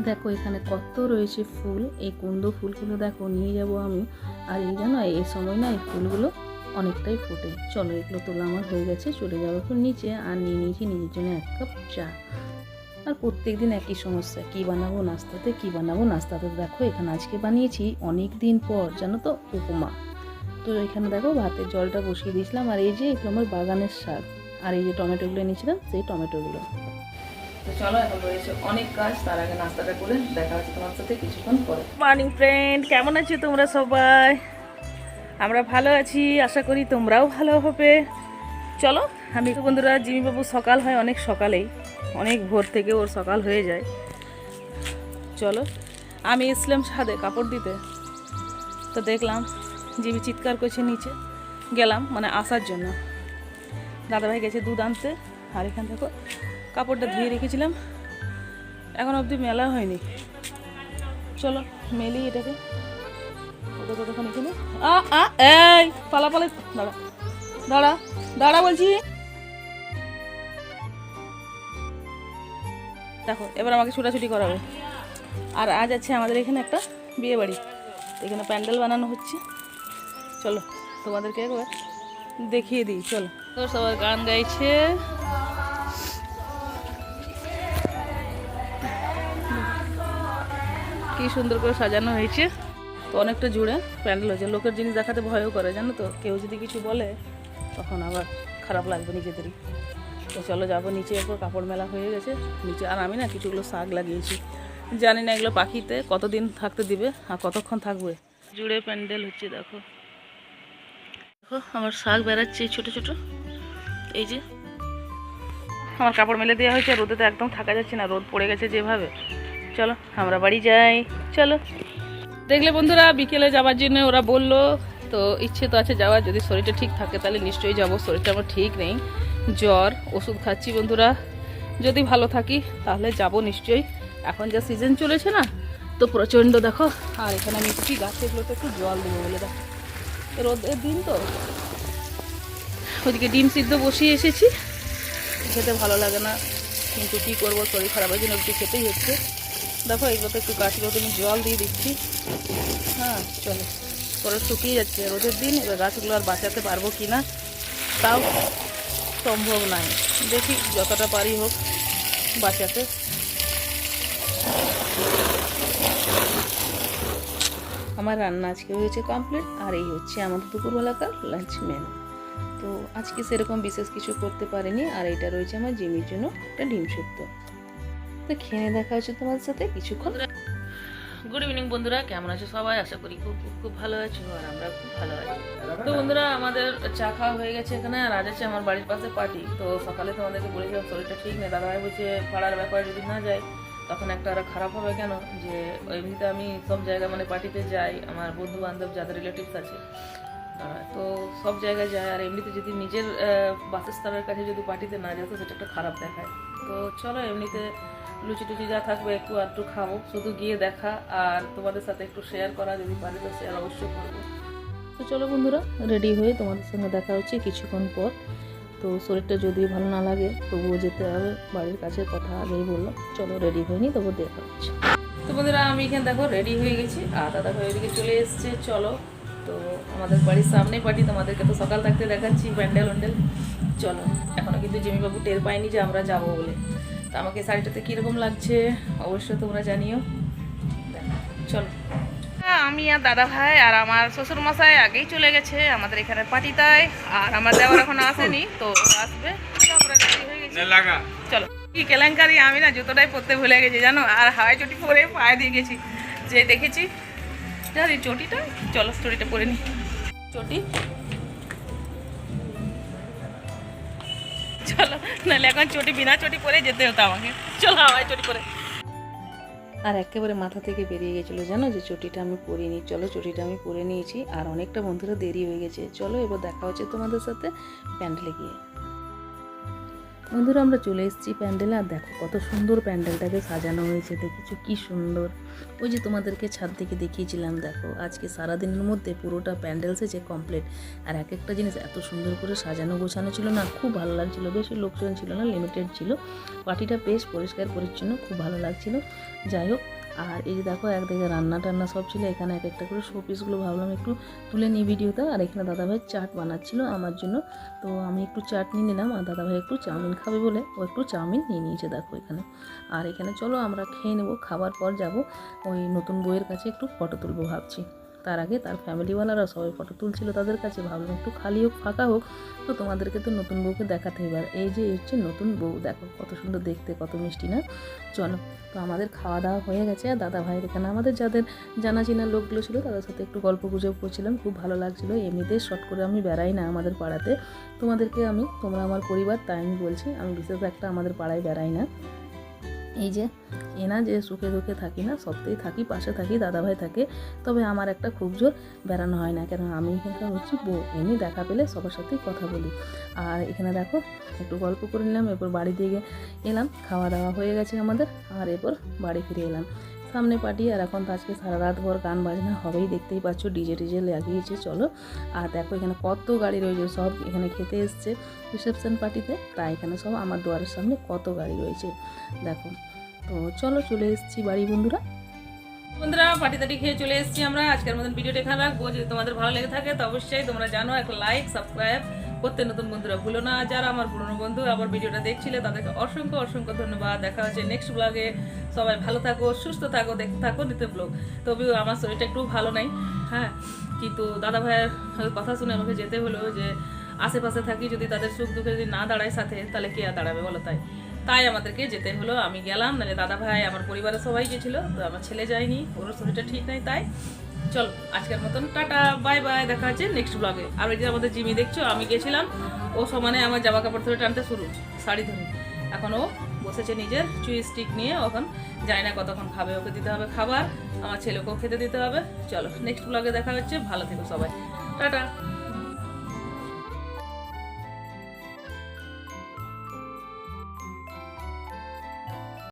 দেখো এখানে কত রয়েছে ফুল, এই কুন্দ ফুলগুলো দেখো নিয়ে যাব আমি। আর এই জানো এই সময় না এই ফুলগুলো অনেকটাই ফোটে। চলো এগুলো তোলা আমার হয়ে গেছে, চলে যাবো এখন নিচে। আর নিয়ে নিয়েছি নিজের জন্য 1 কাপ চা। আর প্রত্যেক দিন একই সমস্যা, কী বানাবো নাস্তাতে, কী বানাবো নাস্তাতে। দেখো এখানে আজকে বানিয়েছি অনেক দিন পর জানো তো উপমা। তো এখানে দেখো ভাতের জলটা বসিয়ে দিয়েছিলাম। আর এই যে এগুলো আমার বাগানের শাক। আর এই যে টমেটোগুলো এনেছিলাম, সেই টমেটোগুলো। তো চলো এখন রয়েছে অনেক কাজ, তার আগে নাস্তাটা করে দেখা হচ্ছে তোমার সাথে কিছুক্ষণ পরে। মর্নিং ফ্রেন্ড, কেমন আছো তোমরা সবাই? আমরা ভালো আছি, আশা করি তোমরাও ভালো হবে। চলো আমি তো বন্ধুরা, জিমিবাবু সকাল হয় অনেক সকালেই, অনেক ভোর থেকে ওর সকাল হয়ে যায়। চলো আমি এসলাম ছাদে কাপড় দিতে, তো দেখলাম জিমি চিৎকার করছে, নিচে গেলাম মানে আসার জন্য। দাদাভাই গেছে দুধ আনতে। আর এখান থেকে কাপড়টা ধুয়ে রেখেছিলাম, এখন অবধি মেলা হয়নি। চলো মেলি এটাকে। কতক্ষণ এখানে এই পালাপালে, দাঁড়া দাঁড়া দাঁড়া বলছি। দেখো এবার আমাকে ছুটাছুটি করাবে। আর আজ আছে আমাদের এখানে একটা বিয়ে বাড়ি, এখানে প্যান্ডেল বানানো হচ্ছে। চলো তোমাদেরকে একবার দেখিয়ে দিই। চলো তো সবাই গান গাইছে, কি সুন্দর করে সাজানো হয়েছে। তো অনেকটা জুড়ে প্যান্ডেল হয়েছে। লোকের জিনিস দেখাতে ভয়ও করে জানো তো, কেউ যদি কিছু বলে তখন আবার খারাপ লাগবে নিজেদেরই। তো চলো যাবো নিচে, একবার কাপড় মেলা হয়ে গেছে নিচে। আর আমি না কিছুগুলো শাক লাগিয়েছি, জানি না এগুলো পাখিতে কতদিন থাকতে দিবে আর কতক্ষণ থাকবে। জুড়ে প্যান্ডেল হচ্ছে, দেখো দেখো আমার শাক বেড়াচ্ছে ছোটো ছোটো। এই যে আমার কাপড় মেলে দেওয়া হয়েছে, রোদে তো একদম থাকা যাচ্ছে না, রোদ পড়ে গেছে যেভাবে। চলো আমরা বাড়ি যাই। চলো দেখলে বন্ধুরা, বিকেলে যাওয়ার জন্য ওরা বললো, তো ইচ্ছে তো আছে যাওয়ার। যদি শরীরটা ঠিক থাকে তাহলে নিশ্চয়ই যাব। শরীরটা আমার ঠিক নেই, জ্বর, ওষুধ খাচ্ছি বন্ধুরা। যদি ভালো থাকি তাহলে যাব নিশ্চয়ই। এখন যা সিজন চলেছে না, তো প্রচণ্ড দেখো। আর এখানে আমি কি গাছগুলোতে একটু জল দেবো বলে, দেখো রোদের দিন তো। ওদিকে ডিম সিদ্ধ বসিয়ে এসেছি, খেতে ভালো লাগে না কিন্তু কী করবো, শরীর খারাপের জন্য একটু খেতেই হচ্ছে। দেখো এগুলোতে একটু গাছগুলোতে আমি জল দিয়ে দিচ্ছি। হ্যাঁ চলো, পরে শুকিয়ে যাচ্ছে রোদের দিন। এবার গাছগুলো আর বাঁচাতে পারবো কি না তাও সম্ভব নয়, দেখি যতটা পারি হোক বাঁচাতে। আমার রান্না আজকে হয়েছে কমপ্লিট। আর এই হচ্ছে আমাদের দুপুরবেলাকার লাঞ্চ মেনু। তো আজকে সেরকম বিশেষ কিছু করতে পারিনি। আর এটা রয়েছে আমার জিমির জন্য একটা ডিম সেদ্ধ। তো খেয়ে দেখা হচ্ছে তোমাদের সাথে কিছুক্ষণ। গুড ইভিনিং বন্ধুরা, কেমন আছো সবাই? আশা করি খুব খুব খুব ভালো আছো, আর আমরা খুব ভালো আছি। তো বন্ধুরা আমাদের চা খাওয়া হয়ে গেছে এখানে। আর আজ আছে আমার বাড়ির পাশে পার্টি। তো সকালে তোমাদেরকে বলেছিলাম শরীরটা ঠিক নেই, দাদাভাই বলছে পাড়ার ব্যাপারে যদি না যায় তখন একটা আর খারাপ হবে কেন। যে এমনিতে আমি সব জায়গায় মানে পার্টিতে যাই, আমার বন্ধু বান্ধব যাদের রিলেটিভস আছে তো সব জায়গায় যায়। আর এমনিতে যদি নিজের বাসস্থানের কাছে যদি পার্টিতে না যেত সেটা একটা খারাপ দেখায়। তো চলো এমনিতে লুচি টুচি যা থাকবে একটু আধটু খাবো, শুধু গিয়ে দেখা আর তোমাদের সাথে একটু শেয়ার করা, যদি পারি তো শেয়ার অবশ্যই করবো। তো চলো বন্ধুরা, রেডি হয়ে তোমাদের সঙ্গে দেখা হচ্ছে কিছুক্ষণ পর। তো শরীরটা যদি ভালো না লাগে তবুও যেতে হবে, বাড়ির কাছে কথা আগেই বললাম। চলো রেডি হয়ে নি, তবু দেখা হচ্ছে। তো বন্ধুরা আমি এখানে দেখো রেডি হয়ে গেছি, আর দাদা ভাই ওইদিকে চলে এসছে। চলো তো আমাদের বাড়ির সামনে পার্টি, তোমাদেরকে তো সকাল থাকতে দেখাচ্ছি প্যান্ডেল ওন্ডেল। চলো এখনও কিন্তু জিমিবাবু টের পাইনি যে আমরা যাবো বলে। তো আমাকে শাড়িটাতে কীরকম লাগছে অবশ্যই তোমরা জানিও। চলো আমি আর দাদা ভাই আর আমার শ্বশুর মশাই আগেই চলে গেছে আমাদের এখানে পার্টিটায়। আর আমার দেওয়ার এখনো আসেনি, তো আসবে। আমরা রেডি হয়ে গেছি, চলো। কি কেলেঙ্কারি, আমি না জুতোটাই পরতে ভুলে গেছি জানো, আর হাওয়াই চটি পরে পায়ে দিয়ে গেছি। যে দেখেছি জানি চটিটা, চলো চটিটা পরে নি। চটি চলো, নাহলে এখন চটি বিনা চটি পরে যেতে হতো আমাকে। চলো হাওয়াই চটি পরে। আর একেবারে মাথা থেকে বেরিয়ে গেছিলো জানো যে চটিটা আমি পরিনি। চলো চটিটা আমি পরে নিয়েছি, আর অনেকটা বন্ধুরা দেরি হয়ে গেছে। চলো এবার দেখা হচ্ছে তোমাদের সাথে প্যান্ডেলে গিয়ে। বন্ধুরা আমরা চলে এসেছি প্যান্ডেলে, আর দেখো কত সুন্দর প্যান্ডেলটাকে সাজানো হয়েছে, দেখেছো কি সুন্দর। ওই যে তোমাদেরকে ছাদ থেকে দেখিয়েছিলাম, দেখো আজকে সারাদিনের মধ্যে পুরোটা প্যান্ডেল সেজে কমপ্লিট। আর এক একটা জিনিস এত সুন্দর করে সাজানো গোছানো ছিল না, খুব ভালো লাগছিল। বেশি লোকজন ছিল না, লিমিটেড ছিল। পার্টিটা বেশ পরিষ্কার পরিচ্ছন্ন, খুব ভালো লাগছিল। যাই হোক, আর এই যে দেখো একদিকে রান্না টান্না সব ছিল, এখানে এক একটা করে শোপিসগুলো ভাবলাম একটু তুলে নিই ভিডিওতে। আর এখানে দাদাভাই চাট বানাচ্ছিল আমার জন্য, তো আমি একটু চাট নিয়ে নিলাম, আর দাদাভাই একটু চাউমিন খাবে বলে ও একটু চাউমিন নিয়ে নিয়েছে দেখো এখানে। আর এখানে চলো আমরা খেয়ে নেবো, খাবার পর যাব ওই নতুন বউয়ের কাছে একটু ফটো তুলবো ভাবছি। তার আগে তার ফ্যামিলিওয়ালারা সবাই ফটো তুলছিল, তাদের কাছে ভাবলাম একটু খালি হোক ফাঁকা হোক, তো তোমাদেরকে তো নতুন বউকে দেখাতে এবার। এই যে হচ্ছে নতুন বউ, দেখো কত সুন্দর দেখতে, কত মিষ্টি না। চলো, তো আমাদের খাওয়া দাওয়া হয়ে গেছে। আর দাদা ভাইয়ের এখানে আমাদের যাদের জানা চেনা লোকগুলো ছিল তাদের সাথে একটু গল্প গুজব করছিলাম, খুব ভালো লাগছিলো। এমনিতে শর্ট করে আমি বেড়াই না আমাদের পাড়াতে, তোমরা আমার পরিবার, তাই আমি বলছি আমি বিশেষ একটা আমাদের পাড়ায় বেড়াই না। এই যে এনা যে সুখে দুঃখে থাকি না, সবতেই থাকি, পাশে থাকি, দাদাভাই থাকে, তবে আমার একটা খুব জোর বেড়ানো হয় না, কেন আমি এখানকার হচ্ছি বউ। এমনি দেখা পেলে সবার সাথেই কথা বলি। আর এখানে দেখো একটু গল্প করে নিলাম, এরপর বাড়ি দিয়ে এলাম, খাওয়া দাওয়া হয়ে গেছে আমাদের, আর এরপর বাড়ি ফিরে এলাম। সামনে পার্টি, আর এখন তো আজকে সারা রাত ভর গান বাজনা হবেই, দেখতেই পাচ্ছ ডিজে টিজে লাগিয়েছে। চলো, আর দেখো এখানে কত গাড়ি রয়েছে, সব এখানে খেতে এসছে রিসেপশন পার্টিতে, তাই এখানে সব আমার দুয়ারের সামনে কত গাড়ি রয়েছে দেখো। তো চলো চলে এসেছি বাড়ি বন্ধুরা। পার্টি টাটি খেয়ে চলে এসেছি আমরা। আজকের মতন ভিডিওটা এখানে রাখবো। যদি তোমাদের ভালো লেগে থাকে তো অবশ্যই তোমরা জানো একটা লাইক সাবস্ক্রাইব করতে নতুন বন্ধুরা ভুলো না। যারা আমার পুরনো বন্ধু আবার ভিডিওটা দেখছিলে তাদেরকে অসংখ্য অসংখ্য ধন্যবাদ। দেখা হচ্ছে নেক্সট ব্লগে। সবাই ভালো থাকো, সুস্থ থাকো, দেখতে থাকো নিতে ব্লগ। তবেও আমার শরীরটা একটু ভালো নাই, হ্যাঁ, কিন্তু দাদা ভাইয়ের কথা শুনে আমাকে যেতে হলো, যে আশেপাশে থাকি, যদি তাদের সুখ দুঃখে যদি না দাঁড়ায় সাথে, তাহলে কে আর দাঁড়াবে বলো। তাই আমাদেরকে যেতে হলো, আমি গেলাম, নাহলে দাদা ভাই আমার পরিবারের সবাই গেছিলো, তো আমার ছেলে যায়নি, ওর শরীরটা ঠিক নাই। তাই চলো আজকের মতন টাটা, বাই বাই, দেখা হচ্ছে নেক্সট ব্লগে। আর ওই যে আমাদের জিমি দেখছো, আমি গেছিলাম, ও সমানে আমার জামা কাপড় ধরে টানতে শুরু, শাড়ি ধরে। এখন ও বসেছে নিজের চুই স্টিক নিয়ে, এখন জানি না কতক্ষণ খাবে, ওকে দিতে হবে খাবার, আমার ছেলেকেও খেতে দিতে হবে। চলো নেক্সট ব্লগে দেখা হচ্ছে, ভালো থেকো সবাই, টাটা।